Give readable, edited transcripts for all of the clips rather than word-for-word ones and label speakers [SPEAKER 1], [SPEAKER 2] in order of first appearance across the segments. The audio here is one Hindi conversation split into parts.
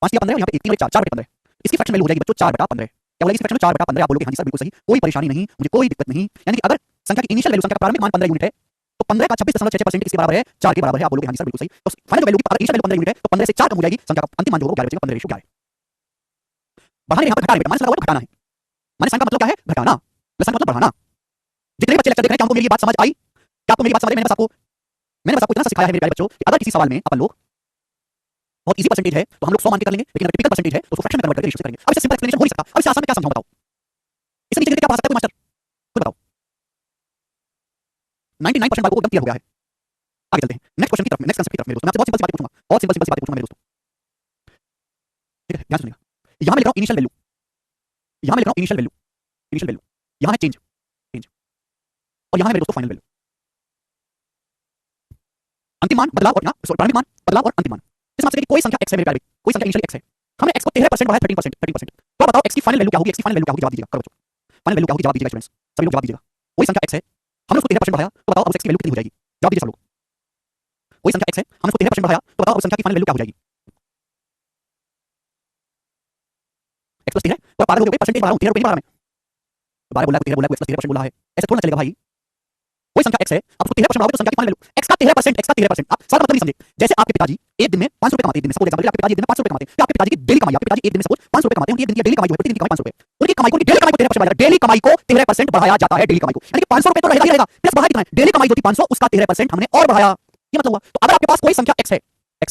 [SPEAKER 1] 5 या 15 और यहाँ पे 1 3 और 4 4 बटे 15। इसकी फ्रैक्शन वैल्यू हो जाएगी बच्चों 4 बटा 15। क्या बोला इस फ्रैक्शन में 4 बटा 15? आप बोलोगे हाँ जी सर बिल्कुल सही, कोई परेशानी नहीं, मुझे कोई दिक्कत नहीं। यानी कि अगर संख्या की इनिशियल वैल्यू, संख्या का प्रारंभिक मान 15 यूनिट है तो 15 का 26.66% इसके बराबर है 4 के बराबर है। आप बोलोगे हाँ जी सर बिल्कुल सही। तो फाइनल वैल्यू की अगर इनिशियल वैल्यू 15 यूनिट है तो 15 से 4 कम हो जाएगी, संख्या का अंतिम मान जो होगा 11 बचेगा, 15:11। बढ़ाने यहाँ पर घटाने बेटा, माइनस लगा हुआ तो घटाना है। माइनस साइन का मतलब क्या है? घटाना। प्लस साइन का मतलब बढ़ाना। जितने बच्चे लेक्चर देख रहे हैं क्या हमको मेरी बात समझ आई? क्या आपको मेरी बात समझ आई? मैंने बस आपको इतना सिखाया है मेरे प्यारे बच्चों कि अगर किसी सवाल में अपन लोग बहुत इजी परसेंटेज है तो हम लोग 100 मान के कर लेंगे, लेकिन अगर टिपिकल परसेंटेज है तो उसको फ्रैक्शन में कन्वर्ट करके रेशियो से करेंगे। अब इससे सिंपल एक्सप्लेनेशन हो नहीं सकता। अब इससे आसान में क्या समझाऊं बताओ? इससे नीचे क्या पढ़ा सकता है कोई मास्टर? खुद बताओ। 99% बात को एकदम क्लियर हो गया है। आगे चलते हैं नेक्स्ट क्वेश्चन की तरफ, नेक्स्ट कांसेप्ट की तरफ मेरे दोस्तों। मैं आपसे बहुत सिंपल सी बातें पूछूंगा, बहुत सिंपल सी बातें पूछूंगा मेरे दोस्तों। ठीक है, ध्यान सुनिएगा। यहां मैं लिख रहा हूं इनिशियल वैल्यू, यहां मैं लिख रहा हूं इनिशियल वैल्यू, इनिशियल वैल्यू। यहां है चेंज, चेंज। और यहां है मेरे दोस्तों फाइनल वैल्यू। अंतिम मान बदलाव और प्रारंभिक मान बदलाव और अंतिम मान। इस मतलब कि कोई संख्या x है मेरे प्यारे, कोई संख्या इनिशियली x है, हमने x को 13% बढ़ाया 13%, 13%। तो बताओ x की फाइनल वैल्यू क्या होगी? x की फाइनल वैल्यू क्या होगी? जवाब दीजिएगा, करो बच्चों। फाइनल वैल्यू क्या होगी? जवाब दीजिएगा स्टूडेंट्स, सभी लोग जवाब दीजिएगा। कोई संख्या x है, हमने उसको 13% बढ़ाया, तो बताओ अब x की वैल्यू कितनी हो जाएगी? जवाब दीजिए सब लोग। कोई संख्या x है, हमने उसको 13% बढ़ाया, तो बताओ अब संख्या की फाइनल वैल्यू क्या हो जाएगी? x प्लस 13 और पागल हो गए, परसेंटेज बढ़ा रहा हूं, 13 रुपए नहीं बढ़ा रहा मैं। 12 बोला 13 बोला, x प्लस 13% बोला है, ऐसे थोड़ा ना चलेगा भाई। कोई संख्या x है, आप उसको 13% बढ़ाओगे तो संख्या की फाइनल वैल्यू x का 13%, x का 13%। आप सारा मतलब नहीं समझे। जैसे आपके पिताजी एक दिन में 500 रुपए कमाते हैं, एक दिन में सपोज एग्जांपल, आपके पिताजी एक दिन में 500 रुपए कमाते हैं, या आपके पिताजी की डेली कमाई, आपके पिताजी एक दिन में सपोज 500 रुपए कमाते हैं, उनकी एक दिन की डेली कमाई जो है, प्रतिदिन की कमाई 500 रुपए, उनकी कमाई को, डेली कमाई को 13% बढ़ाया जाता है, डेली कमाई को 13% बढ़ाया जाता है, डेली कमाई को, यानी कि 500 रुपए तो रहेगा ही रहेगा, प्लस बढ़ाया कितना है? डेली कमाई जो थी 500, उसका 13% हमने और बढ़ाया, ये मतलब हुआ। तो अगर आपके पास कोई संख्या x है, x,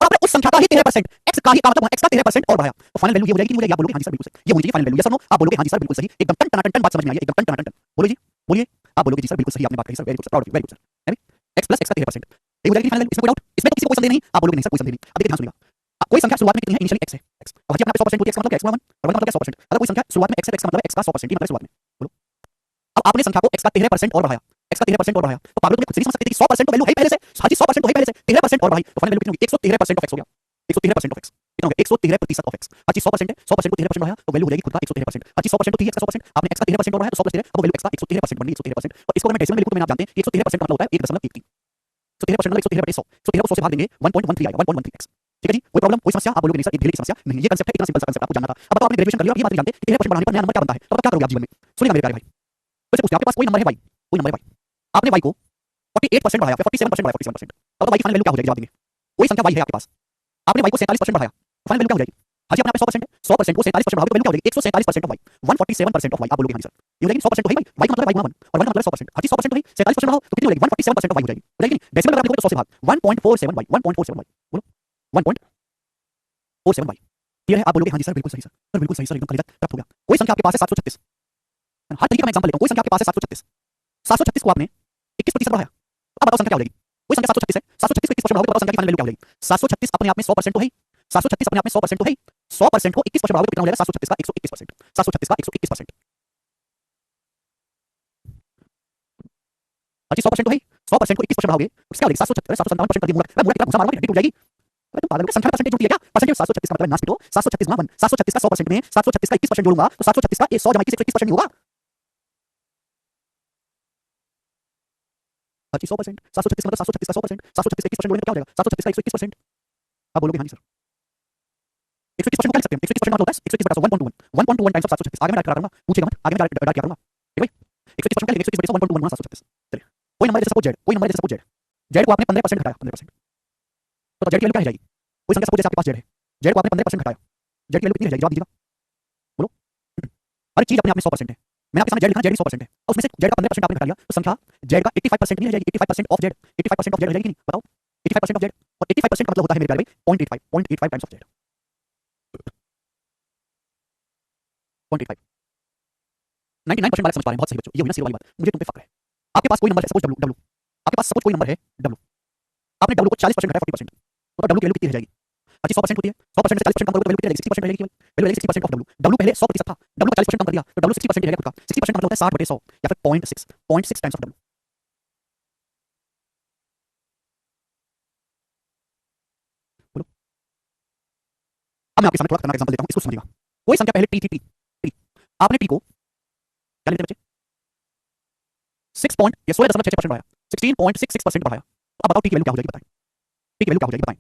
[SPEAKER 1] और आपने उस संख्या का ही 13%, x का ही का मतलब x का 13% और बढ़ाया, तो फाइनल वैल्यू ये हो जाएगी, मुझे आप बोलोगे हाँ जी सर बिल्कुल सही, ये होनी चाहिए फाइनल वैल्यू। यस और नो? आप बोलोगे हाँ जी सर बिल्कुल सही, एकदम टन टन टन बात समझ में आई है, एकदम टन टन टन। बोलो जी, बोलिए। आप बोलोगे जी सर बिल्कुल सही आपने बात कही sir, very good sir, proud of you, very good sir. x plus x का 13%, ये हो जाएगी फाइनल वैल्यू, इसमें कोई डाउट? इसमें तो किसी को कोई संदेह नहीं? आप बोलोगे नहीं सर कोई संदेह नहीं। अब देखिए ध्यान सुनिएगा, कोई संख्या शुरुआत में कितनी है? इनिशियली x है, x। अब भाई अपने 100% होती है, x का मतलब क्या? x का 1 और 1 का मतलब क्या? 100%। अगर कोई संख्या शुरुआत में x है तो x का मतलब है x का 100%, ये मतलब शुरुआत में। बोलो। अब आपने संख्या को x का 13% और बढ़ाया, x का 13% और बढ़ाया, तो पागल तुमने खुद से नहीं समझ सकते कि 100% तो वैल्यू है ही पहले से, हाँ जी 100% तो है ही पहले से, 13% और बढ़ाई तो फाइनल वैल्यू कितनी होगी? 113% ऑफ x हो गया, 113% ऑफ x कितना हो गया? 113% ऑफ x। हाँ जी 100% है, 100% को 13% बढ़ाया तो वैल्यू हो जाएगी खुद का 113%। हाँ जी 100% तो थी x का 100%, आपने x का 13% और बढ़ाया तो 100 + 13, अब वैल्यू x का 113% बन गई, 113%। और इसको अगर मैं डेसिमल में लिखूं तो मैंने आप जानते हैं कि 113% का मतलब होता है 1.13। 113% मतलब 113/100, 113 को 100 से भाग देंगे 1.13 आएगा, 1.13x। ठीक है जी, कोई प्रॉब्लम, कोई समस्या? आप बोलोगे नहीं सर ये ढेले की समस्या नहीं, ये कांसेप्ट है, इतना सिंपल सा कांसेप्ट आपको जानना था। अब बताओ आपने ग्रेजुएशन कर लिया, अब ये बात नहीं जानते कि 13% बढ़ाने पर नया नंबर क्या बनता है, तो अब क्या करोगे आप जीवन में? सुनिएगा मेरे प्यारे भाई, फिर से पूछते हैं, आपके पास कोई नंबर है y, कोई नंबर है y, आपने y को 48% बढ़ाया, फिर 47% बढ़ाया, 47%, अब y की फाइनल वैल्यू क्या हो जाएगी? जवाब देंगे। कोई संख्या y है आपके पास, आपने y को 47% बढ़ाया, फाइनल वैल्यू क्या हो जाएगी? हां जी अपने आप में 100% है, 100% को 47% बढ़ाओगे तो वैल्यू क्या हो जाएगी? 147% ऑफ y, 147% ऑफ y। आप बोलोगे हां जी सर ये हो जाएगी 100% तो है भाई, y का मतलब है y गुणा 1 और 1 का मतलब है 100%। हां जी 100% तो है, 47% बढ़ाओ तो कितनी हो जाएगी? 147% ऑफ y हो जाएगी, हो जाएगी नहीं? डेसिमल में अगर देखोगे तो 100 से भाग, 1.47y, 1.47y, बोलो 1.47y। क्लियर है? आप बोलोगे हां जी सर बिल्कुल सही सर, सर बिल्कुल सही सर, एकदम करेक्ट प्राप्त हो गया। कोई संख्या आपके पास है 736, हर तरीके का मैं एग्जांपल लेता हूं, कोई संख्या आपके पास है 736, 736 को आपने 21% बढ़ाया, तो अब बताओ संख्या क्या हो जाएगी? कोई संख्या 736 है, 736 को 21% बढ़ाओगे तो बताओ संख्या की फाइनल वैल्यू क्या हो जाएगी? 736 अपने आप में 100% तो है ही, 736 अपने आप में 100% तो है ही, 100% को 21% बढ़ाओगे तो कितना हो जाएगा? 736 का 121%, 736 का 121%। हां जी 100% तो है ही, 100% को 21% बढ़ाओगे तो क्या हो जाएगी? 736 757% कर दिया मुड़ा, मैं मुड़ा कितना घुसा मारूंगा डिट हो जाएगी। अरे तुम पागल हो क्या? संख्या में परसेंटेज जुड़ती है क्या? परसेंटेज 736 का मतलब नास पिटो, 736 गुणा 1, 736 का 100% में 736 का 21% जोड़ूंगा तो 736 का 100 जमा 21 121% नहीं होगा? हां जी 100%, 736 मतलब 736 का 100%, 736 का 21% जोड़ेंगे तो क्या हो जाएगा? 736 का 121%। आप बोलोगे हां जी सर 121% को क्या लिख सकते हैं? 121% मतलब होता है 121 बटा 1.21, 1.21 टाइम्स ऑफ 736। आगे मैं डायरेक्ट करा दूंगा, पूछेगा मत, आगे मैं डायरेक्ट किया करूंगा। ठीक है भाई 121% क्या लिखेंगे? 121 बटे 1.21 गुणा 736। चलिए कोई नंबर है जैसे सपोज z, कोई नंबर है जैसे सपोज z, z को आपने 15% घटाया, 15%, तो z की वैल्यू क्या हो जाएगी? कोई संख्या सपोज जैसे आपके पास z है, z को आपने 15% घटाया, z की वैल्यू कितनी रह जाएगी? जवाब दीजिएगा, बोलो। हर चीज अपने आप में 100% है, मैंने आपके सामने z लिखा, z 100% है, और उसमें से z का 15% आपने घटा लिया तो संख्या z का 85% नहीं रह जाएगी? 85% ऑफ z, 85% ऑफ z रह जाएगी नहीं? बताओ 85% ऑफ z, और 85% का मतलब होता है मेरे प्यारे भाई 0.85 टाइम्स ऑफ z, 0.85। 99% वाले समझ पा रहे हैं, बहुत सही बच्चों, ये हुई ना सीधी वाली बात, मुझे तुम पे फक्र है। आपके पास कोई नंबर है सपोज w, आपके पास सपोज कोई नंबर है w, आपने w को 40% घटाया 40%, तो w की वैल्यू कितनी रह जाएगी? अच्छी 100% होती है, 100% में 40% कम करोगे तो वैल्यू कितनी रह जाएगी? 60% रह जाएगी, वैल्यू रह जाएगी 60% ऑफ w। w पहले 100% था, w का 40% कम कर दिया तो w 60% ही रहेगा खुद का, 60% का मतलब होता है 60/100 या फिर 0.6 टाइम्स ऑफ w। बोलो। अब मैं आपके सामने थोड़ा खतरनाक एग्जांपल देता हूं, इसको समझिएगा। कोई संख्या पहले t थी, t, आपने t को क्या लेते बच्चे 6 पॉइंट या 16.66% बढ़ाया, 16.66% बढ़ाया, तो अब बताओ t की वैल्यू क्या हो जाएगी? बताएं, t की वैल्यू क्या हो जाएगी? बताएं।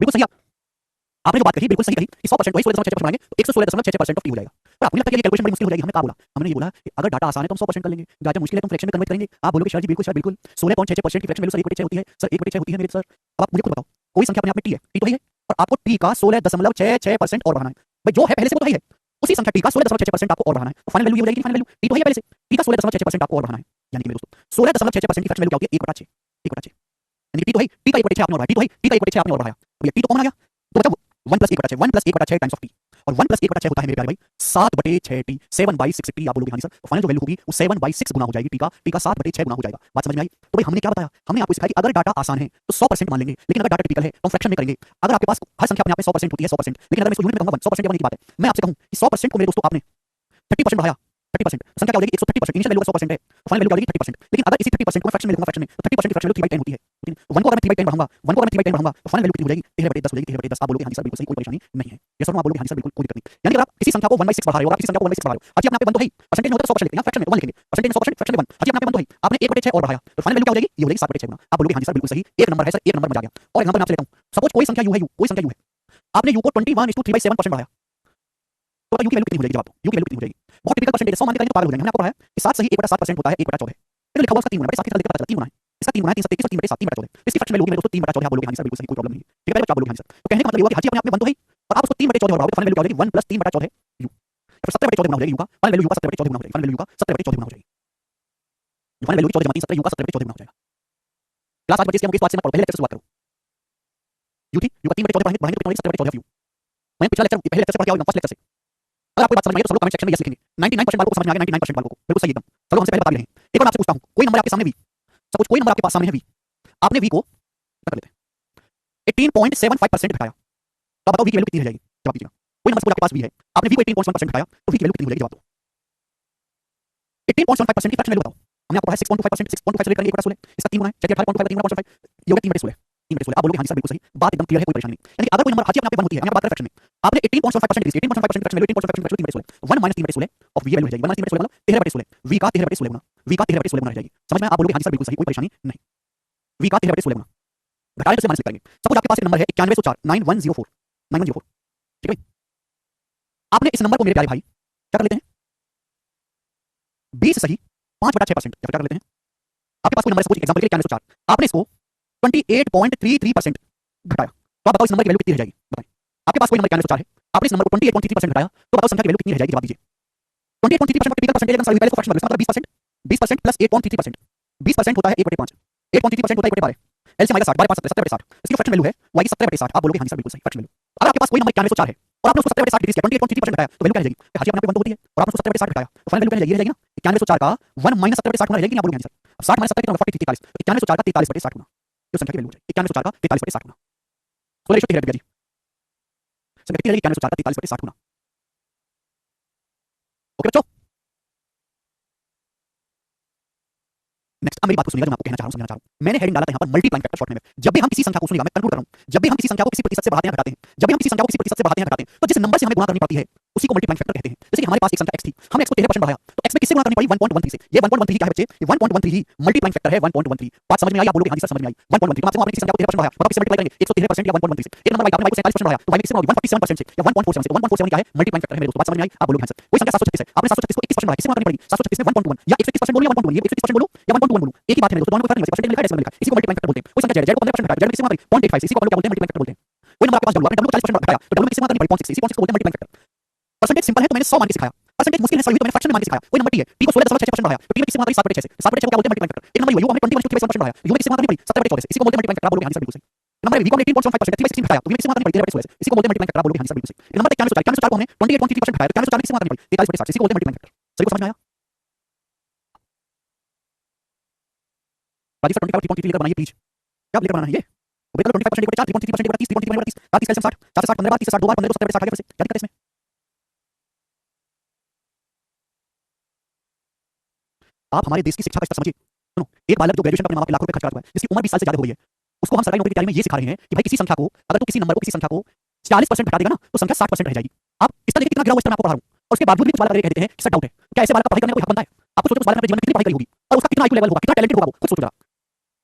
[SPEAKER 1] बिल्कुल सही। आपने जो बात कही बिल्कुल सही कही कि 100% वही 16.6% बनाएंगे तो 116.6% ऑफ टी हो जाएगा। पर आपको लगता है कि ये कैलकुलेशन बड़ी मुश्किल हो जाएगी। हमने कहा बोला, हमने ये बोला कि अगर डाटा आसान है तो हम 100% कर लेंगे, डाटा मुश्किल है तो हम फ्रैक्शन में कन्वर्ट करेंगे। आप बोलोगे सर जी बिल्कुल सर बिल्कुल 16.6% की फ्रैक्शन वैल्यू सर 1/6 होती है, सर 1/6 होती है मेरे सर। अब आप मुझे खुद बताओ, कोई संख्या अपने आप में टी है, टी तो ही है, और आपको टी का 16.66% और बढ़ाना है। भाई जो है पहले से वो तो ही है, उसी संख्या टी का 16.66% आपको और बढ़ाना है। तो फाइनल वैल्यू ये हो जाएगी, फाइनल वैल्यू टी तो है पहले से, टी का 16.66% आपको और बढ़ाना है। यानी कि मेरे दोस्तों 16.66% की फ्रैक्शन वैल्यू क्या होती है? 1/6, 1/6। यानी टी तो है, टी का 1/6 आपने और बढ़ाया, टी तो है, टी का 1/6 आपने और बढ़ाया, तो ये टी तो कॉमन आ गया, तो बचा 1 + 1/6, 1 + 1/6 टाइम्स ऑफ टी, और 1 + 1/6 होता है मेरे प्यारे भाई 7/6 टी, 7/6 टी। आप बोलोगे हाँ जी सर, फाइनल जो वैल्यू होगी वो 7/6 गुना हो जाएगी, टी का 7/6 गुना हो जाएगा। बात समझ में आई? तो भाई हमने क्या बताया? हमने आपको सिखाया कि अगर डाटा आसान है तो 100% मान लेंगे, लेकिन अगर डाटा टिपिकल है तो हम फ्रैक्शन में करेंगे। अगर आपके पास हर संख्या अपने आप में 100% होती है 100%, लेकिन अगर मैं इसको यूनिट में कहूंगा 100% बनने की बात है, मैं आपसे कहूं कि 100% को मेरे दोस्तों आपने 30% बढ़ाया, 30%, संख्या क्या हो जाएगी? 130%। इनिशियल वैल्यू 100% है, फाइनल वैल्यू क्या हो जाएगी? 30%। लेकिन अगर इसी 30% को मैं फ्रैक्शन में लिखूंगा, फ्रैक्शन में, तो 30% की फ्रैक्शन वैल्यू 3/10 होती है। लेकिन 1 को अगर मैं 3/10 बढ़ाऊंगा, 1 को अगर मैं 3/10 बढ़ाऊंगा तो फाइनल वैल्यू कितनी हो जाएगी? 13/10 हो जाएगी, 13/10। आप बोलोगे हाँ जी सर बिल्कुल सही, कोई परेशानी नहीं है। यस सर, आप बोलोगे हाँ जी सर बिल्कुल कोई दिक्कत नहीं। यानी अगर आप किसी संख्या को 1/6 बढ़ा रहे हो, आप किसी संख्या को 1/6 बढ़ा रहे हो, अच्छी अपने आप में 1 तो है ही, परसेंटेज में होता है 100% लिखते हैं, फ्रैक्शन में 1 लिखेंगे, परसेंटेज में 100%, फ्रैक्शन में 1, अच्छी अपने आप में 1 तो है ही, आपने 1/6 और बढ़ाया तो फाइनल वैल्यू क्या हो जाएगी? ये हो जाएगी 7/6 गुना। आप बोलोगे हाँ जी सर बिल्कुल सही, एक नंबर है सर, एक नंबर बन गया। और एग्जांपल मैं आपसे लेता हूं, सपोज कोई संख्या यू है, कोई संख्या यू है, आपने यू को 21:3/7% बढ़ाया, तो यू की वैल्यू कितनी हो जाएगी? जवाब दो, यू की वैल्यू कितनी हो जाएगी? बहुत टिपिकल परसेंटेज है, 100 मान के करेंगे तो पागल हो जाएंगे। हमने आपको पढ़ाया कि 7 सही 1/7% होता है 1/14। फिर लिखा हुआ उसका 3 गुना, 7 की तरह देखकर पता चला 3 गुना है, इसका 3 गुना है 333 और 3/7, 3/14। इसकी फ्रैक्शन वैल्यू मेरे दोस्तों 3/14। आप बोलोगे हाँ जी सर बिल्कुल सही, कोई प्रॉब्लम नहीं है, ठीक है। पहले आप बोलोगे हाँ जी सर, तो कहने का मतलब ये हुआ कि हाजी अपने आप में 1 तो है ही, और आप उसको 3/14 बढ़ाओगे तो फाइनल वैल्यू क्या हो जाएगी? 1 + 3/14 यू, फिर 17/14 गुना हो जाएगी यू का, फाइनल वैल्यू यू का 17/14 गुना हो जाएगी, फाइनल वैल्यू का 17/14 गुना हो जाएगी। फाइनल वैल्यू 14 जमा 3 17 यू का 17/14 गुना हो जाएगा। क्लास 8 बजे इसके हम इस बात से मत पढ़ो, पहले लेक्चर से शुरुआत करो। यू थी, यू का 3/14 बढ़ाएंगे तो कितना हो जाएगी? 17/14 यू। मैं पिछला लेक्चर पहले लेक्चर से पढ़ के आओ, फर्स्ट लेक्चर से। अगर आपको बात समझ में आई तो सब लोग कमेंट सेक्शन में यस लिखेंगे। 99% वालों को समझ में आ गया, 99% वालों को बिल्कुल सही एकदम, सब लोग हमसे पहले बता भी रहे हैं। एक बार आपसे पूछता हूं, कोई नंबर आपके सामने वी, सपोज कोई नंबर आपके पास सामने है वी, आपने वी को कर लेते हैं 18.75% घटाया, तो आप बताओ वी की वैल्यू कितनी रह जाएगी? जवाब दीजिएगा। कोई नंबर सपोज आपके पास वी है, आपने वी को 18.1% घटाया तो वी की वैल्यू कितनी हो जाएगी? जवाब दो। 18.15% की फ्रैक्शन वैल्यू बताओ। हमने आपको पढ़ाया 6.25%, 6.5 से करेंगे 1/16, इसका 3 गुना है, चलिए 18.5 का 3 गुना 0.5 ये हो गया 3/16, 3/16। आप बोलोगे हाँ जी सर बिल्कुल सही, बात एकदम क्लियर है, कोई परेशानी नहीं। यानी अगर कोई नंबर हाजी अपने आप में 1 होती है, हम यहाँ बात करें फ्रैक्शन में, आपने 18.5% degree 18.5% fraction value 18.5% 3/16, 1 - 3/16 of V value हो जाएगी, 1 - 3/16 मतलब 13/16, वी का 13/16 गुना, वी का 13/16 गुना रह जाएगी। समझ में? आप बोलोगे हाँ जी सर बिल्कुल सही, कोई परेशानी नहीं। वी का 13/16 गुना घटाने से माइनस करेंगे। सपोज आपके पास एक नंबर है 9104 9104 9104, ठीक है। आपने इस नंबर को मेरे प्यारे भाई क्या कर लेते हैं? 20 सही 5/6% क्या कर लेते हैं? आपके पास कोई नंबर है, सपोज एग्जांपल के लिए 9104, आपने इसको 28.33% घटाया, तो आप बताओ इस नंबर की वैल्यू कितनी रह जाएगी? बताएं। आपके पास कोई नंबर 9104 है, आपने इस नंबर को 28.33% घटाया, तो बताओ संख्या की वैल्यू कितनी रह जाएगी? जवाब दीजिए। 28.33% टिपिकल परसेंटेज अगर पहले इसको फ्रैक्शन में, इसका मतलब 20%, 20% प्लस 8.33%, 20% होता है 1/5, 8.33% होता है 1/12, एलसीएम आएगा 60, 12 5 70 70/60, इसकी फ्रैक्शन वैल्यू है y की 70/60। आप बोलोगे हाँ जी सर बिल्कुल सही, फ्रैक्शन वैल्यू। अगर आपके पास कोई नंबर 9104 है और आपने उसको 70/60 डिग्री किया, 28.33% घटाया, तो वैल्यू क्या रह जाएगी? हाजी अपने आप में 1 तो होती है और आपने उसको 70/60 घटाया, तो फाइनल वैल्यू क्या रह जाएगी? ना 9104 का 1 - 70/60 गुना रह जाएगी। आप बोलोगे हाँ जी सर, अब 60 - 70 कितना होगा? 40 43, 9104 का 43/60 गुना, जो संख्या की वैल्यू हो जाएगी 9104 का 43/60 गुना, तो रेशो 13 जी, संख्या कितनी रहेगी? 9104 का 43/60 गुना। ओके बच्चों, नेक्स्ट अब मेरी बात को सुनिएगा जो मैं आपको कहना चाह रहा हूं, समझाना चाह रहा हूं। मैंने हेडिंग डाला था यहाँ पर मल्टीप्लाइंग फैक्टर शॉर्ट में। जब भी हम किसी संख्या को, सुनिएगा मैं कंक्लूड कर रहा हूं, जब भी हम किसी संख्या को किसी प्रतिशत से बढ़ाते हैं घटाते हैं, जब भी हम किसी संख्या को किसी प्रतिशत से बढ़ाते हैं घटाते हैं, तो जिस नंबर से हमें गुणा करनी पड़ती है उसी को मल्टीप्लाइंग फैक्टर कहते हैं। जैसे कि हमारे पास एक संख्या x थी, हमने x को 13% बढ़ाया, तो x में किससे गुणा करनी पड़ी? 1.13 से। ये 1.13 क्या है बच्चे? ये 1.13 ही मल्टीप्लाइंग फैक्टर है, 1.13। बात समझ में आई? आप बोलोगे हाँ जी सर समझ में आई। 1.13 तो आपने किसी संख्या को 13% बढ़ाया, बताओ किससे मल्टीप्लाई करेंगे? 113% या 1.13 से। एक नंबर y आपने y को 47% बढ़ाया, तो y में किससे गुणा होगी? 147% से या 1.47 से। 1.47 क्या है? मल्टीप्लाइंग फैक्टर है मेरे दोस्तों। बात समझ में आई? आप बोलोगे हाँ सर। कोई संख्या 736 है, आपने 736 को 21% बढ़ाया, किससे गुणा करनी पड़ेगी? 736 में 1.21 या 121% बोलो या 1.21, ये 121% बोलो या 1.21 बोलो, एक ही बात है मेरे दोस्तों, दोनों में कोई फर्क नहीं है, परसेंटेज लिखा है, डेसिमल लिखा है, इसी को मल्टीप्लाइंग फैक्टर बोलते हैं। कोई संख्या z को 15% घटाया, z में किससे गुणा करेंगे? 0.85 से, इसी को हम लोग क्या बोलते हैं? मल्टीप्लाइंग फैक्टर बोलते हैं। कोई नंबर आपके पास w, आपने w को 40% घटाया, तो w में किससे गुणा करनी पड़ी? 0.6 से, इसी 0.6 को बोलते हैं मल्टीप्लाइंग फैक्टर। परसेंटेज सिंपल है तो मैंने 100 मान के सिखाया, परसेंटेज मुश्किल है सॉल्व तो मैंने फ्रैक्शन में मान के सिखाया। कोई नंबर t है, t को 16.66% बढ़ाया, तो t में किससे गुणा करेंगे? 7/6 से, 7/6 को क्या बोलते हैं? Multiplying factor. एक नंबर u हमने 21/3% बढ़ाया, u में किससे गुणा करनी पड़ी? 17/14 से, इसी को बोलते हैं मल्टीप्लाइंग फैक्टर। आप बोलोगे हाँ जी सर बिल्कुल सही। नंबर v को हमने 18.75% 3/16 घटाया, तो v में किससे गुणा करनी पड़ी? 13/16 से, इसी को बोलते हैं मल्टीप्लाइंग फैक्टर। आप बोलोगे हाँ जी सर बिल्कुल सही। नंबर 9104 को हमने 28.33% घटाया, तो 9104 में किससे गुणा करनी पड़ी? 43/60 से, इसी को बोलते हैं मल्टीप्लाइंग फैक्टर। सभी को समझ में आया? राजीव सर 25.33 लेकर बनाइए प्लीज। क्या लेकर बनाना है ये? तो बेटा 25% 4 3.33% 30 3.33 30 कैल्शियम 60 4 से 60 15 बार 30 से 60 दो बार 15 को 70/60 आ गया। फिर से क्या दिक्कत है इसमें? आप हमारे देश की शिक्षा का स्तर समझिए। सुनो, एक बालक जो ग्रेजुएशन में अपने मां-बाप के लाखों रुपए खर्च करता है, जिसकी उम्र 20 साल से ज्यादा हो गई है, उसको हम सरकारी नौकरी की तैयारी में ये सिखा रहे हैं कि भाई किसी संख्या को, अगर तू किसी नंबर को, किसी संख्या को 40% घटा देगा ना, तो संख्या 60% रह जाएगी। आप इस तरह कितना गिरा हुआ स्तर मैं आपको पढ़ा रहा हूं, और उसके बावजूद भी कुछ बालक कहते हैं कि सर डाउट है, क्या ऐसे बालक का पढ़ाई करने का कोई हक बनता है? आपको सोचो उस बालक ने अपने जीवन में कितनी पढ़ाई करी होगी और उसका कितना आईक्यू लेवल होगा, कितना टैलेंटेड होगा वो, खुद सोचो जरा।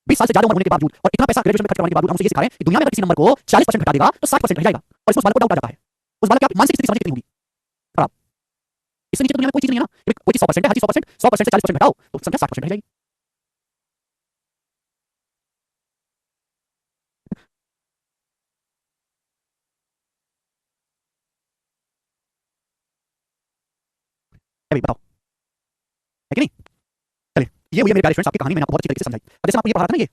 [SPEAKER 1] 20 साल से ज्यादा उम्र होने के बावजूद और इतना पैसा ग्रेजुएशन में खर्च करने के बावजूद हम उसे ये सिखा रहे हैं कि दुनिया में अगर किसी नंबर को 40% घटा देगा तो 60% रह जाएगा और इसमें उस बालक को डाउट आ जाता है। उस बालक की आप मानसिक स्थिति समझ कितनी होगी खराब। इससे नीचे तो दुनिया में कोई चीज नहीं है ना कि कोई चीज 100% है, हर चीज 100%, 100% से 40% घटाओ तो संख्या 60% रह जाएगी। भाई बताओ है कि नहीं? चलिए ये हुई मेरे प्यारे फ्रेंड्स आपकी कहानी, मैंने आपको बहुत अच्छी तरीके से समझाई। अब जैसे मैं आपको ये पढ़ा रहा था ना, ये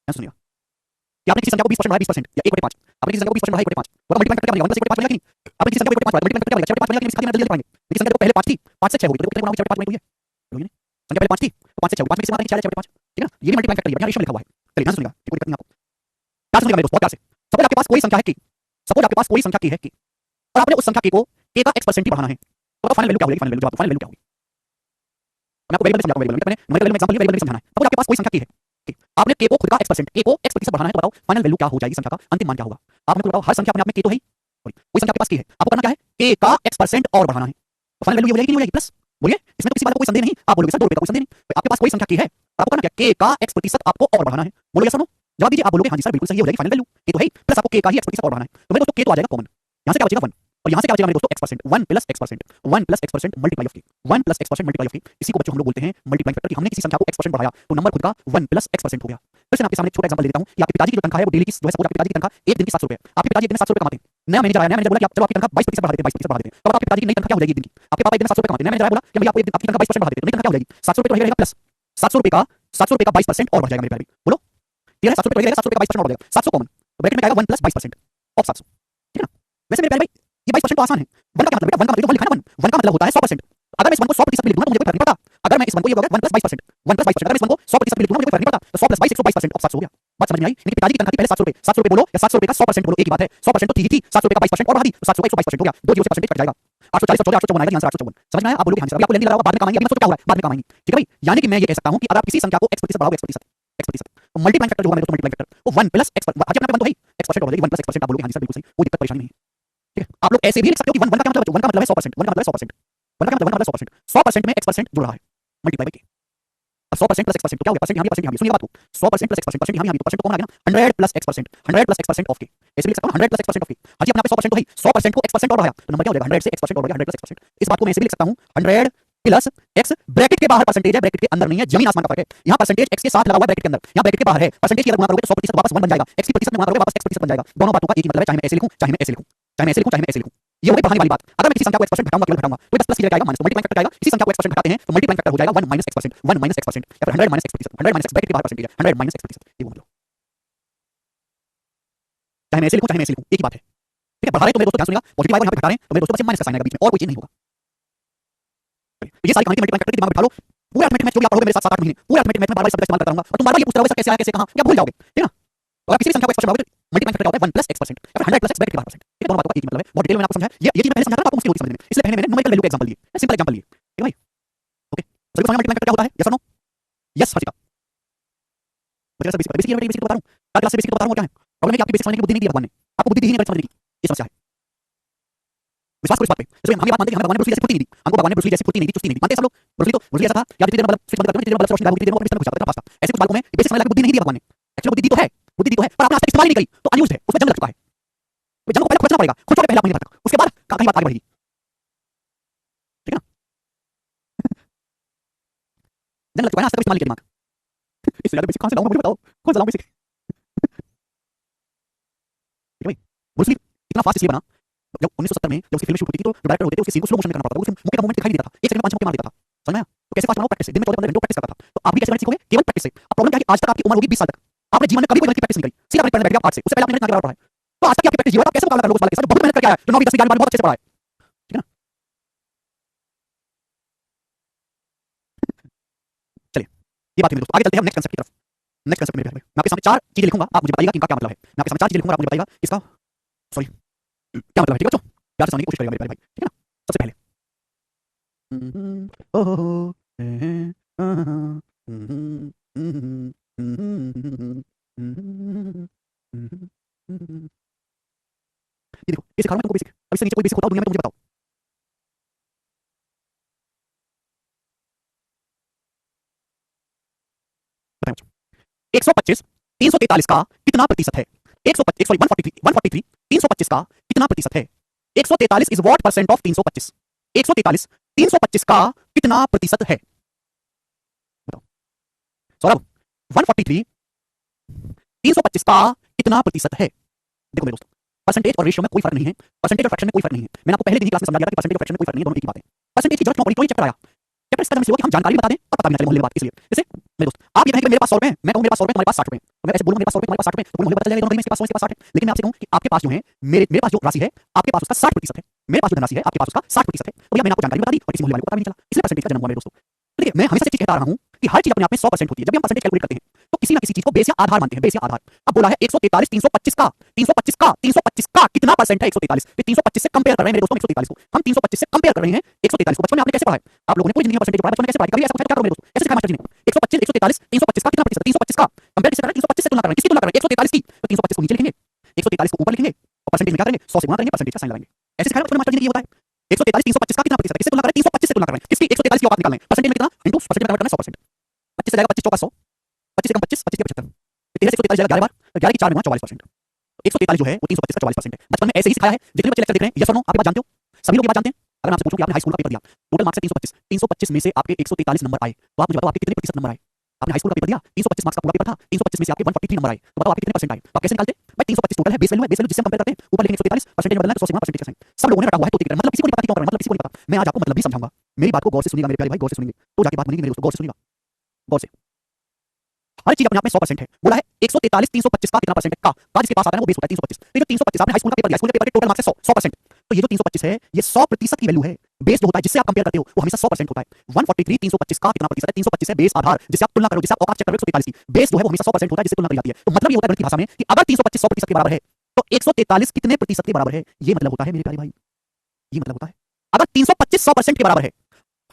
[SPEAKER 1] सुनिएगा कि आपने किसी संख्या को 20% बढ़ाया 20% या 1/5, आपने किसी संख्या को 20% बढ़ाया 1/5, वो मल्टीप्लाई करके क्या बनेगा 1 + 1/5 बनेगा कि नहीं? आपने किसी संख्या को 1/5 बढ़ाया मल्टीप्लाई करके क्या बनेगा 6/5 बनेगा कि नहीं? इसका जल्दी पाएंगे। लेकिन संख्या देखो पहले 5 थी, 5 से 6 हो गई, तो कितने गुना 6/5 बनेगी? है संख्या पहले 5 थी तो 5 से 6 हो गई, 5 में किसी गुना 4 6/5, ठीक है ना? ये मल्टीप्लाई फैक्टर है, यहाँ रेशियो लिखा हुआ है। चलिए ध्यान से सुनिएगा, कोई दिक्कत नहीं आपको। ध्यान से सुनिएगा मेरे दोस्त, बहुत प्यार से। सपोज आपके पास कोई संख्या है k, सपोज आपके पास कोई संख्या k है k, और आपने उस संख्या k को k का x% ही बढ़ाना है, तो फाइनल वैल्यू क्या होगी? फाइनल वैल्यू, जवाब फाइनल वैल्यू क्या होगी? मैं आपको वेरिएबल समझाता हूं, वेरिएबल मैंने न्यूमेरिकल एग्जांपल लिया, वेरिएबल समझाना है। सपोज आपके पास कोई संख्या k है, ठीक, आपने k को खुद का x%, k को x% बढ़ाना है, तो बताओ फाइनल वैल्यू क्या हो जाएगी? संख्या का अंतिम मान क्या होगा? आपने बताओ हर संख्या अपने आप में k तो है ही, कोई संख्या आपके पास k है, आपको करना क्या है? k का x% और बढ़ाना है, तो फाइनल वैल्यू ये हो जाएगी कि नहीं हो जाएगी? प्लस बोलिए, इसमें तो किसी बात का कोई संदेह नहीं। आप बोलोगे सर 2 रुपए का कोई संदेह नहीं, तो आपके पास कोई संख्या k है, आपको करना क्या? k का x% आपको और बढ़ाना है। बोलो यस और नो, जवाब दीजिए। आप बोलोगे हां जी सर बिल्कुल सही हो जाएगी फाइनल वैल्यू, k तो है ही, प्लस आपको k का ही x% और बढ़ाना है, तो मेरे दोस्तों k तो आ जाएगा कॉमन, यहां से क्या बचेगा 1, और यहां से क्या बचेगा मेरे दोस्तों? x%, 1 + x%, 1 + x% multiply of k, 1 + x% multiply of k, इसी को बच्चों हम लोग बोलते हैं मल्टीप्लाइंग फैक्टर, कि हमने किसी संख्या को x% बढ़ाया तो नंबर खुद का 1 + x% हो गया। फिर से मैं आपके सामने एक छोटा एग्जांपल दे देता हूं कि आपके पिताजी की जो तनख्वाह है वो डेली की जो है, सपोज आपके पिताजी की तनख्वाह एक दिन की 700 रुपए है, आपके पिताजी एक दिन में 700 रुपए कमाते हैं, नया मैनेजर आया, नया मैनेजर बोला कि आप चलो आपकी तनख्वाह 22% बढ़ा देते हैं, 22% बढ़ा देते हैं, तो अब आपके पिताजी की नई तनख्वाह क्या हो जाएगी एक दिन की? आपके पापा एक दिन में 700 रुपए कमाते हैं, नया मैनेजर आया बोला कि भैया आपको एक दिन आपकी तनख्वाह 22% बढ़ा देते हैं, तो नई तनख्वाह क्या हो जाएगी? 700 रुपए तो रहेगा प्लस 700 रुपए का 22% और बढ़ जाएगा मेरे प्यारे। बोलो क्लियर है? 700 रुपए रहेगा, 700 रुपए का 22% और बढ़ जाएगा, 700 कॉमन, तो ब्रैकेट में क्या आएगा? 1 + 22% ऑफ 700, ठीक है ना? वैसे मेरे प्यारे भाई ये 22% तो आसान है। 1 का क्या मतलब बेटा? 1 का मतलब जो लिखा है ना, 1 का मतलब होता है 100%। अगर मैं इस 1 को 100% भी लिख दूं ना तो मुझे कोई फर्क नहीं पड़ता। अगर मैं इस 1 को ये हो गया 1 + 22%, 1 + 22%, अगर मैं इस 1 को 100% भी लिख दूं ना मुझे कोई फर्क नहीं पड़ता। तो 100 + 22 122% ऑफ 700 हो गया। बात समझ में आई? इनके पिताजी की तनख्वाह थी पहले 700 रुपए, 700 रुपए बोलो या 700 रुपए का 100% बोलो, एक ही बात है। 100% तो थी ही थी, 700 रुपए का 22% और बढ़ा दी, तो 700 का 122% हो गया, दो जीरो से परसेंटेज कट जाएगा, 840 और 14 854 आएगा, आंसर 854। समझ में आया? आप बोलोगे हां जी सर, अभी आपको लेने लगा होगा, बाद में काम आएंगे, अभी मैं सोचो क्या हो रहा है, बाद में काम आएंगे, ठीक है भाई? यानी कि मैं ये कह सकता हूं कि अगर आप किसी संख्या को x% बढ़ाओगे, x%, तो मल्टीप्लाइंग फैक्टर जो होगा मेरे दोस्तों, मल्टीप्लाइंग फैक्टर वो 1 + x, आज अपने 1 तो है ही, x% हो जाएगी, 1 + x%, आप बोलोगे हां जी सर बिल्कुल सही, कोई दिक्कत परेशानी नहीं है, ठीक है? आप लोग ऐसे भी लिख सकते हो कि 1 का क्या मतलब है? 1 का मतलब है 100%, 1 का मतलब है 100%, 1 का मतलब 100%, 100% में x% जुड़ रहा है, मल्टीप्लाई बाय k। अब 100% + x% तो क्या हो गया? परसेंट यहाँ भी, परसेंट यहाँ भी, सुनिए बात को, 100% + x%, परसेंट यहाँ भी, तो परसेंट तो कॉमन आ गया ना, 100 + x%, 100 + x% ऑफ k, ऐसे भी लिख सकता हूं 100 + x% ऑफ k। हां जी अपने आप में 100% तो है ही, 100% को x% और बढ़ाया तो नंबर क्या हो जाएगा? 100 से x% और बढ़ गया, 100 + x%। इस बात को मैं ऐसे भी लिख सकता हूं 100 + x, ब्रैकेट के बाहर परसेंटेज है, ब्रैकेट के अंदर नहीं है, जमीन आसमान का फर्क है। यहाँ परसेंटेज x के साथ लगा हुआ है ब्रैकेट के अंदर, यहाँ ब्रैकेट के बाहर है, परसेंटेज की अगर गुणा करोगे तो 100% वापस 1 बन जाएगा, x की प्रतिशत में गुणा करोगे वापस x% बन जाएगा। दोनों बातों का एक ही मतलब है, चाहे मैं ऐसे लिखूं चाहे मैं ऐसे लिखूं, चाहे मैं ऐसे लिखूं चाहे मैं ऐसे लिखूं, ये हो गई बढ़ाने वाली बात। अगर मैं किसी संख्या को x% घटाऊंगा, केवल घटाऊंगा, तो 10 + की जगह आएगा माइनस, तो मल्टीप्लाइंग फैक्टर आएगा। इसी संख्या को x% घटाते हैं तो मल्टीप्लाइंग फैक्टर हो जाएगा 1 - x%, 1 - x% या फिर 100 - x%, 100 - x, ब्रैकेट के बाहर परसेंटेज है, 100 - x%, ये बोल लो, चाहे मैं ऐसे लिखूं चाहे मैं ऐसे लिखूं, एक ही बात है, ठीक है? बढ़ा रहे तो मेरे दोस्तों ध्यान सुनिएगा, पॉजिटिव आएगा, यहाँ पे घटा रहे हैं तो मेरे दोस्तों बस माइनस का साइन आएगा बीच में, और कोई चीज नहीं होगा। तो ये सारी कहानी मल्टीप्लाइंग फैक्टर के दिमाग में बिठा लो, पूरे अर्थमेटिक मैथ जो भी आप पढ़ोगे मेरे साथ 7-8 महीने, पूरे अर्थमेटिक मैथ में बार-बार शब्द इस्तेमाल करता रहूंगा और तुम बार-बार ये पूछते रहोगे सर कैसे आया, कैसे कहां, या भूल जाओगे, ठीक है ना? तो अगर किसी भी संख्या को x% बढ़ाओगे तो मल्टीप्लाइंग फैक्टर क्या होता है? 1 + x% या फिर 100 + x ब्रैकेट के बाहर परसेंट, ठीक है? दोनों बातों का एक ही मतलब है, बहुत डिटेल में मैंने आपको समझाया। ये चीज मैं पहले समझा था आपको मुश्किल होगी समझने में, इसलिए पहले मैंने न्यूमेरिकल वैल्यू के एग्जांपल लिए, सिंपल एग्जांपल लिए, ठीक है भाई? ओके, सभी को समझ में मल्टीप्लाइंग फैक्टर क्या होता है? यस और नो? यस हर्षिता, मुझे सर बेसिक बेसिक बता रहा हूं, हर क्लास से बेसिक बता रहा हूं, और क्या है प्रॉब्लम? है कि आपकी बेसिक समझने की बुद्धि नहीं दी भगवान ने, आपको बुद्धि दी ही नहीं समझने की, ये समस्या है। विश्वास करो इस बात पे, जैसे हम ये बात मानते हैं कि हमें भगवान ने ब्रूस ली जैसी फुर्ती नहीं दी, हमको भगवान ने ब्रूस ली जैसी फुर्ती नहीं दी, चुस्ती नहीं दी, मानते हैं सब लोग? ब्रूस ली ऐसा था कि आप जितनी देर मतलब स्विच बंद करते हो, जितनी देर मतलब रोशनी गायब होती है, जितनी देर में अपने बिस्तर में घुस जाता है, इतना फास्ट था। ऐसे कुछ बालकों में बेसिक समझ लगा बुद्धि नहीं दी भगवान ने, एक्चुअली बुद्धि दी तो है, बुद्धि दी तो है, पर आपने आज तक इस्तेमाल ही नहीं करी, तो अनयूज्ड है, उसमें जंग लग चुका है। तो जंग को पहले खोजना पड़ेगा, खुद छोड़े पहले अपने तक, उसके बाद कहीं बात आगे बढ़ेगी, ठीक है ना? जंग लग चुका है ना, आज तक इस्तेमाल नहीं किया दिमाग, इससे ज्यादा बेसिक कहां से लाऊं मैं, मुझे बताओ, कौन सा लाऊं बेसिक? ठीक है भाई, ब्रूस ली इतना फास्ट इसलिए बना, जब 1970 में जब उसकी फिल्म शूट होती थी तो जो डायरेक्टर होते थे उसकी सीन को स्लो मोशन में करना पड़ता था, वो मुक्के का मूवमेंट दिखाई नहीं देता था, 1 सेकंड में 5 मुक्के मार देता था, समझ में आया? तो कैसे फास्ट बनाओ? प्रैक्टिस से, दिन में 14-15 घंटों प्रैक्टिस करता था, तो आप भी कैसे गणित सीखोगे? केवल प्रैक्टिस से। अब प्रॉब्लम क्या है कि आज तक आपकी उम्र होगी 20 साल तक, आपने जीवन में कभी कोई गणित की प्रैक्टिस नहीं करी, सीधा गणित पढ़ने बैठ गए आप आज से, उससे पहले आपने गणित ना के बराबर पढ़ा है, तो आज तक की आपकी प्रैक्टिस जीरो है, आप कैसे मुकाबला कर लोगे उस बालक के साथ जो बहुत मेहनत करके आया है, जो 9वीं 10वीं 11वीं 12वीं बहुत अच्छे से पढ़ा है, ठीक है ना? चलिए ये बात है मेरे दोस्तों, आगे चलते हैं हम नेक्स्ट कांसेप्ट की तरफ। नेक्स्ट कांसेप्ट मेरे प्यारे भाई, मैं आपके सामने 4 चीजें लिखूंगा, आप मुझे बताइएगा कि इनका क्या मतलब है। मैं आपके सामने 4 चीजें लिखूंगा, आप मुझे बताइएगा इसका सॉरी क्या मतलब है, ठीक है बच्चों? प्यार से समझने की कोशिश करिएगा मेरे प्यारे भाई, ठीक है ना? सबसे पहले ओहो ये देखो, ये सिखा रहा हूं मैं तुमको बेसिक, अब इससे नीचे कोई बेसिक होता हो दुनिया में तो मुझे बताओ। बताएं बच्चों, 125 343 का कितना प्रतिशत है? 125 सॉरी 143 325 का कितना प्रतिशत है? 143 इज व्हाट परसेंट ऑफ 325? 143 325 का कितना प्रतिशत है? बताओ सौरभ। 143 325 का कितना प्रतिशत है? देखो मेरे दोस्तों, परसेंटेज और रेशियो में कोई फर्क नहीं है, परसेंटेज और फ्रैक्शन में कोई फर्क नहीं है। मैंने आपको पहले दिन की क्लास में समझा दिया था कि परसेंटेज और फ्रैक्शन में कोई फर्क नहीं है, दोनों एक ही बात है। परसेंटेज की जरूरत क्यों पड़ी? क्यों चैप्टर आया? चैप्टर इसका मतलब कि हम जानकारी बता दें और पता भी ना चले मोहल्ले में बात, इसलिए जैसे मेरे दोस्त आप ये कहें कि मेरे पास 100 रुपए हैं, मैं कहूं मेरे पास 100 रुपए, तुम्हारे पास 60 रुपए, तो मैं ऐसे बोलूं मेरे पास 100 रुपए, तुम्हारे पास 60 रुपए, तो पूरे मोहल्ले में पता चल जाएगा दोनों भाई इसके पास 100 इसके पास 60 है। लेकिन मैं आपसे कहूं कि आपके पास जो है मेरे पास जो राशि है आपके पास उसका 60% है, मेरे पास जो धनराशि है आपके पास उसका 60% है। तो भैया मैंने आपको जानकारी बता दी और किसी मोहल्ले वाले को पता भी नहीं चला, इसलिए परसेंटेज का जन्म हुआ मेरे दोस्तों। देखिए मैं हमेशा से चीज कहता रहा हूं कि हर चीज अपने आप में 100% होती है। जब भी हम परसेंटेज कैलकुलेट करते हैं तो किसी ना किसी चीज को बेस या आधार मानते हैं, बेस या आधार। अब बोला है 143 325 का 325 का 325 का कितना परसेंट है? 143। तो 325 से कंपेयर कर रहे हैं मेरे दोस्तों 143 को, हम 325 से कंपेयर कर रहे हैं 143 को। बचपन में आपने कैसे पढ़ा है? आप लोगों ने पूरी जिंदगी में परसेंटेज पढ़ा, बचपन में कैसे पढ़ा? कभी ऐसा पूछा क्या करो मेरे दोस्तों? ऐसे सिखाया मास्टर जी ने। 125 143 325 का कितना प्रतिशत? 325 का कंपेयर किससे कर रहे हैं? 325 से तुलना कर रहे हैं। किसकी तुलना कर रहे हैं? 143 की। तो 325 को नीचे लिखेंगे, 143 को ऊपर लिखेंगे और परसेंटेज में क्या करेंगे? 100 से गुणा करेंगे, परसेंटेज का साइन लगाएंगे। ऐसे सिखाया बचपन में मास्टर जी ने, ये होता है 143 325 का कितना प्रतिशत है? किससे तुलना कर रहे हैं? 325 से तुलना कर रहे हैं। किसकी? 143 की औकात निकालना है, परसेंटेज में कितना इनटू परसेंटेज में कन्वर्ट करना है 100%। 25 से जाएगा 25 चौका 100, 25 से कम 25, 25 के 75, 13 से 143 जाएगा 11 बार, तो 11 की 4 में 44%। 143 जो है वो 325 का 44% है। बचपन में ऐसे ही सिखाया है। जितने बच्चे लेक्चर देख रहे हैं, यस और नो आप ये बात जानते हो? सभी लोग ये बात जानते हैं? अगर मैं आपसे पूछूं कि आपने हाई स्कूल का पेपर दिया, टोटल मार्क्स है 325, 325 में से आपके 143 नंबर आए, तो आप मुझे बताओ आपके कितने प्रतिशत नंबर आए? आपने हाई स्कूल का पेपर दिया, 325 मार्क्स का पूरा पेपर था, 325 में से आपके 143 नंबर आए, तो बताओ आपके कितने परसेंट आए? तो आप कैसे निकालते? भाई 325 टोटल है, बेस वैल्यू है, बेस वैल्यू जिससे हम कंपेयर करते हैं, ऊपर लिखेंगे 143, परसेंटेज में बदलना है तो 100 से गुणा, परसेंटेज का साइन। सब लोगों ने रटा हुआ है, तो ठीक है, मतलब किसी को नहीं पता क्यों कर रहे हैं, मतलब किसी को नहीं पता। मैं आज आपको मतलब भी समझाऊंगा, मेरी बात को गौर से सुनिएगा मेरे प्यारे भाई, गौर से सुनिएगा तो जाके बात बनेगी मेरे दोस्तों, गौर से सुनिएगा, गौर से। हर चीज अपने आप में 100% है। बोला है 143 325 का कितना परसेंट है? का जिसके पास आता है वो बेस होता है 325। तो ये जो 325 आपने हाई स्कूल का पेपर दिया, स्कूल के पेपर के टोटल मार्क्स है 100%। तो ये जो 325 है ये 100% की वैल्यू है। बेस जो होता है जिससे आप कंपेयर करते हो वो हमेशा 100% होता है। 143 325 का कितना प्रतिशत है? 325 है बेस आधार, जिससे आप तुलना करो, जिससे आप औकात चेक करो 143 की। बेस जो है वो हमेशा 100% होता है जिससे तुलना करी जाती है। तो मतलब ये होता है गणित की भाषा में कि अगर 325 100% के बराबर है तो 143 कितने प्रतिशत के बराबर है? ये मतलब होता है मेरे प्यारे भाई, ये मतलब होता है अगर 325 100% के बराबर है।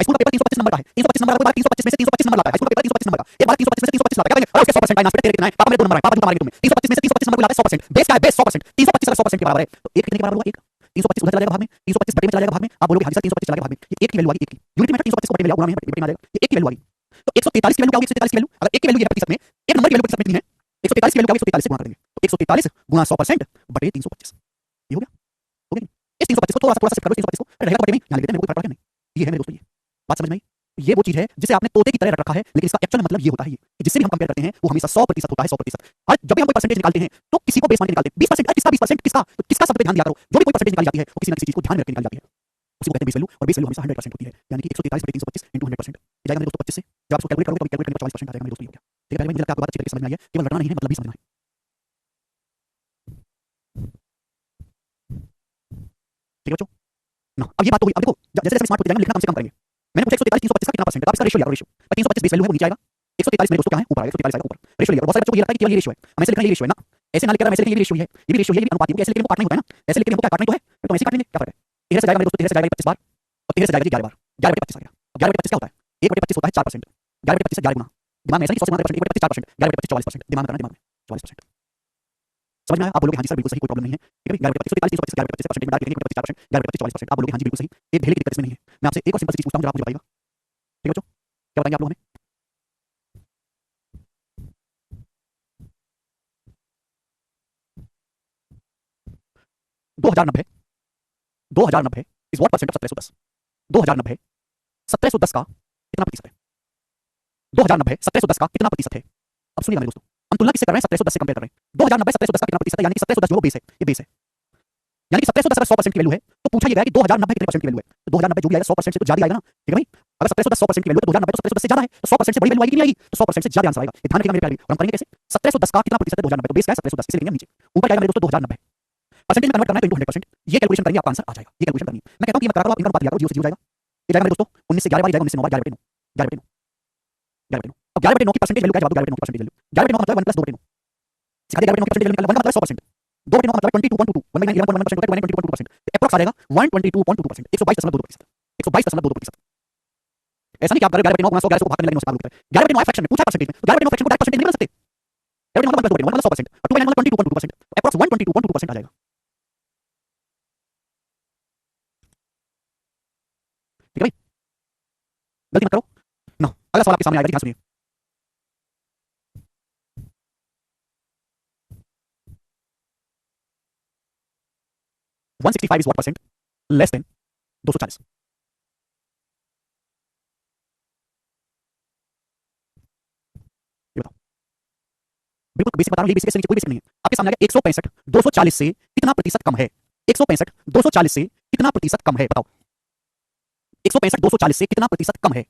[SPEAKER 1] स्कूल का पेपर 325 नंबर का है, 325 नंबर का, 325 में से 325 नंबर लाता है। स्कूल का पेपर 325 नंबर का, एक बार 325 में से 325 लाता है, क्या कहेंगे? अरे उसके 100% आए ना, तेरे कितना है? पापा मेरे 2 नंबर है, पापा झूठा मारेंगे तुम्हें। 325 में से 325 नंबर को लाता है 100%, बेस का है, बेस 100%। 325 अगर 100% के बराबर है तो एक कितने के बराबर होगा? एक 325 उधर चला जाएगा भाग में, 325 बटे में चला जाएगा भाग में। आप बोलोगे हां जी सर 325 चला गया भाग में, ये एक की वैल्यू आ गई, एक की यूनिट में 325 को बटे में ले आओ, गुणा में बटे में आ जाएगा, ये एक की वैल्यू आ गई। तो 143 की वैल्यू क्या होगी? 143 की वैल्यू अगर एक की वैल्यू ये है प्रतिशत में, एक नंबर की वैल्यू प्रतिशत में इतनी है, 143 की वैल्यू क्या होगी? 143 से गुणा करेंगे तो 143 गुणा 100% बटे 325, ये हो गया, हो गया नहीं? इस 325 को थोड़ा सा शिफ्ट करो, 325 को रहेगा तो बटे में यहां लिख देते हैं, मेरे को फर्क पड़ता नहीं। ये है मेरे दोस्तों, ये बात समझ में आई? ये वो चीज है जिसे आपने तोते की तरह रख रखा है, लेकिन इसका एक्चुअल मतलब ये होता है कि जिससे भी हम कंपेयर करते हैं वो हमेशा 100% होता है, 100%। और जब भी हम कोई परसेंटेज निकालते हैं तो किसी को बेस मान के निकालते हैं। 20% किसका 20%? किसका? तो किसका शब्द पे ध्यान दिया करो। जो भी कोई परसेंटेज निकाली जाती है वो किसी ना किसी चीज को ध्यान में रख के निकाली जाती है, उसी को कहते हैं बेस वैल्यू। और बेस वैल्यू हमेशा 100% होती है, यानी कि 143 बटे 325 इनटू 100% जाएगा मेरे दोस्तों 25 से। जब आप इसको कैलकुलेट करोगे तो कैलकुलेट करने पर 40% आ जाएगा मेरे दोस्तों, ये हो गया। ठीक है भाई, मुझे लगता है आपको बात अच्छी तरीके से समझ में आई है, केवल रटना नहीं है, मतलब भी समझना है। ठीक है बच्चों ना? अब ये बात तो हुई। अब देखो जैसे जैसे स्मार्ट होते जाएंगे लिखना कम से कम करेंगे। मैंने पूछा 143 325 का कितना परसेंट है, तो आप इसका रेशियो लिया करो, रेशियो। 325 बेस वैल्यू है वो नीचे आएगा, 143 मेरे दोस्तों क्या है? ऊपर आएगा, 143 आएगा ऊपर, रेशियो लिया करो। बहुत सारे बच्चों को ये लगता है कि केवल ये रेशियो है, हमें ऐसे लिखना ये रेशियो है ना, ऐसे ना लिखकर हम ऐसे लिखेंगे ये रेशियो है, ये भी रेशियो है, ये भी अनुपात है, क्योंकि ऐसे लिखने को काटना ही होता है ना, ऐसे लिखने को क्या काटना ही तो है, तो ऐसे ही काट लेंगे, क्या फर्क है? 13 से जाएगा मेरे दोस्तों, 13 से जाएगा 25 बार और 13 से जाएगा 11 बार, 11 बटे 25 आ गया। अब 11 बटे 25 क्या होता है? 1 बटे 25 होता है 4%, 11 बटे 25 से 11 गुना, दिमाग में ऐसा नहीं 100 से गुणा 1 बटे 25 4%, 11 बटे 25 44%, दिमाग में करना, दिमाग में 44%। समझ में आया? आप बोलोगे हां जी सर बिल्कुल सही, कोई प्रॉब्लम नहीं है। ठीक है, 11 बटे 25 325 11 बटे 25 परसेंटेज में डाल के 1 बटे 25 4%, 11 बटे 25 44%। आप बोलोगे हां जी बिल्कुल सही, एक ढेले की दिक्कत इसमें नहीं है। मैं आपसे एक और सिंपल सी चीज पूछता हूं, जरा आप मुझे बताइएगा। ठीक है बच्चों, क्या बताएंगे आप लोग हमें? 2090 2090 इज व्हाट परसेंट ऑफ 1710? 2090 1710 का कितना प्रतिशत है? 2090 1710 का कितना प्रतिशत है? अब सुनिएगा मेरे दोस्तों, हम तुलना किससे कर रहे हैं? 1710 से कंपेयर कर रहे हैं। 2090 1710 का कितना प्रतिशत है? यानी कि 1710 जो है वो बेस है, ये बेस है, यानी कि 1710 अगर 100% की वैल्यू है तो पूछा ये गया कि 2090 कितने परसेंट की वैल्यू है? तो 2090 जो भी आएगा 100% से तो ज्यादा आएगा ना। ठीक है भाई, अगर 1710 100% की वैल्यू है तो 2090 तो 1710 से ज्यादा है, तो 100% से बड़ी वैल्यू आएगी कि नहीं आएगी? तो 100% से ज्यादा आंसर आएगा, ये ध्यान रखिएगा मेरे प्यारे। और हम करेंगे कैसे? 1710 का कितना प्रतिशत है? 2090 तो बेस का है 1710, इसे लेंगे नीचे, ऊपर जाएगा मेरे दोस्तों 2090 परसेंटेज में कन्वर्ट करना है तो 100%। ये कैलकुलेशन करेंगे आपका आंसर आ जाएगा, ये कैलकुलेशन करनी है। मैं कहता हूं कि ये मत करा करो, आप इनका बात लिया करो, 0 से 0 जाएगा, ये जाएगा मेरे दोस्तों 19 से 11 बार जाएगा, 19 से 9 बार, 11 बटे 9, 11 बटे 9, 11 बटे 9। अब 11 बटे 9 की परसेंटेज वैल्यू क्या जवाब? 11 बटे 9 की परसेंटेज वैल्यू, 11 बटे 9 का मतलब 1 प्लस 2 बटे 9, सिखा दिया। 11 बटे 9 की परसेंटेज वैल्यू निकालना, 1 मतलब 100%, 2 बटे 9 का मतलब 22.22, 1 बाई 11.1% होता है, 22.22%, तो एप्रोक्स आ जाएगा 122.22%, 122.22%, 122.22%। ऐसा नहीं कि आप 11 बटे 9 गुणा 100, 11 को भाग करने लगे 9 से 11 बटे 9 फ्रैक्शन में पूछा परसेंटेज में, तो 11 बटे 9 फ्रैक्शन को डायरेक्ट परसेंटेज नहीं बना सकते। 11 बटे 9 मतलब 2 बटे 9 मतलब 100% और 2 बाई 9 मतलब 22.22%, तो एप्रोक्स 122.22% आ जाएगा। ठीक है भाई, गलती मत करो ना। अगला सवाल आपके सामने आएगा, ध्यान सुनिए। 165 is what percent less than 240? ये बताओ। बिल्कुल बेसिक बता रहा हूं, ये बेसिक से नीचे कोई बेसिक नहीं है। आपके सामने आ गया 165 240 से कितना प्रतिशत कम है? 165 240 से कितना प्रतिशत कम है बताओ। 165 240 से कितना प्रतिशत कम है?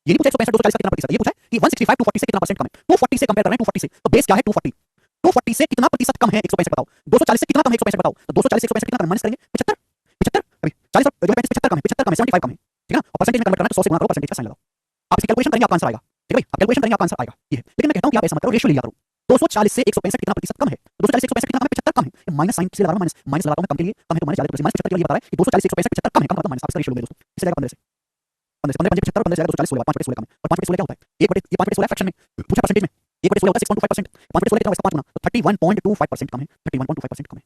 [SPEAKER 1] ये नहीं पूछा 165 240 से कितना प्रतिशत, ये पूछा है कि 165 240 से कितना परसेंट कम है। 240 से कंपेयर कर रहे हैं 240 से, तो बेस क्या है 240। 240 से कितना प्रतिशत कम है 165 बताओ। 240 से कितना कम है 165 बताओ। तो 240 से 165 कितना कम माइनस करेंगे 75 75 अभी 40 और जो है 75 कम है 75 कम है 75 कम है, ठीक है ना। और परसेंटेज में कन्वर्ट करना है तो 100 से गुणा करो, परसेंटेज का साइन लगाओ। आप इसकी कैलकुलेशन करेंगे आपका आंसर आएगा, ठीक है भाई। आप कैलकुलेशन करेंगे आपका आंसर आएगा ये है। लेकिन मैं कहता हूं कि आप ऐसा मत करो, रेशियो लिया करो। 240 से 165 कितना प्रतिशत कम है? 240 से 165 कितना कम है? 75 कम है। ये माइनस साइन किसलिए लगा रहा हूं? माइनस माइनस लगाता हूं मैं कम के लिए, कम है तो माइनस ज्यादा, तो माइनस 75 के लिए बता रहा है कि 240 से 165 75 कम है, कम मतलब माइनस। आप इसका रेशियो लोगे दोस्तों, इससे जाएगा 15 से 15 15 5 75 15 जाएगा 240 16 5 बटे 16 कम है। और 5 बटे 16 क्या होता है? 1 बटे ये 5 बटे 16 फ्रैक्शन में पूछा परसेंटेज में 1 बटे 16 होता है 6.25%। 5 बटे 16 कितना होगा? 5 गुना, तो 31.25% कम है, 31.25% कम है।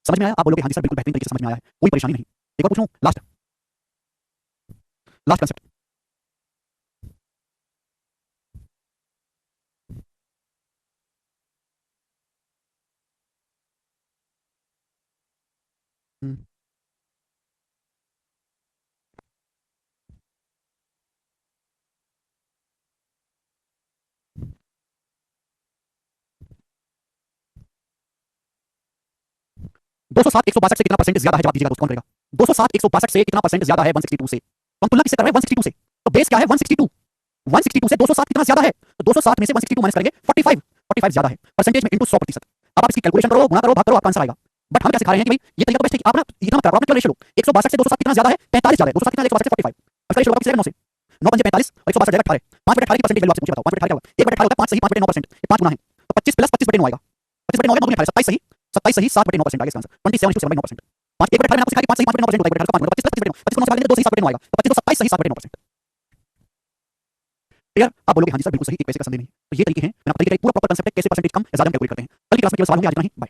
[SPEAKER 1] समझ में आया? आप बोलोगे हां जी सर बिल्कुल बेहतरीन तरीके से समझ में आया है, कोई परेशानी नहीं। एक और पूछूं, लास्ट लास्ट कांसेप्ट। 207 162 से कितना परसेंट ज्यादा है? जवाब दीजिएगा दोस्तों, कौन करेगा? 207 162 से कितना परसेंट ज्यादा है 162 से? तो हम तुलना किससे कर रहे हैं? 162 से। तो बेस क्या है? 162। 162 से 207 कितना ज्यादा है? तो 207 में से 162 माइनस करेंगे 45 45 ज्यादा है परसेंटेज में इनटू 100%। अब आप इसकी कैलकुलेशन करो, गुणा करो, भाग करो, आपका आंसर आएगा। बट हम क्या सिखा रहे हैं कि भाई ये तरीका तो बेस्ट है कि आप ना इतना मत करो, आप ना केवल रेशियो लो। 162 से 207 कितना ज्यादा है? 45 ज्यादा है। 207 कितना है? 162 से 45। अब रेशियो होगा 9 से 9 पंजे 45 और 162 जाएगा 18। 5 बटे 18 की परसेंटेज वैल्यू आपसे पूछे बताओ। 5 बटे 18 क्या होगा? 1 बटे 18 होता है 5 सही 5 बटे 9%। ये 5 गुना है तो 25 प्लस 25 बटे 9 आएगा। 25 बटे 9 9 27 सही 27 सही 7 बटे 9% आ गया इसका आंसर। 27 9%। 5 1 बटे 18 मैंने आपको सिखाया कि 5 सही 5 बटे 9% होता है। 1 बटे 18 का 5 गुना 25 प्लस 25 बटे 9 25 को 9 से भाग देंगे 2 सही 7 बटे 9 आएगा। तो 25 तो 27 सही 7 बटे 9%। क्लियर? आप बोलोगे हां जी सर बिल्कुल सही, एक पैसे का संदेह नहीं। तो ये तरीके हैं, मैंने आपको तरीके पूरा प्रॉपर कांसेप्ट है कैसे परसेंटेज कम या ज्यादा कैलकुलेट करते हैं। कल की क्लास में केवल सवाल होंगे, आज इतना ही। बाय।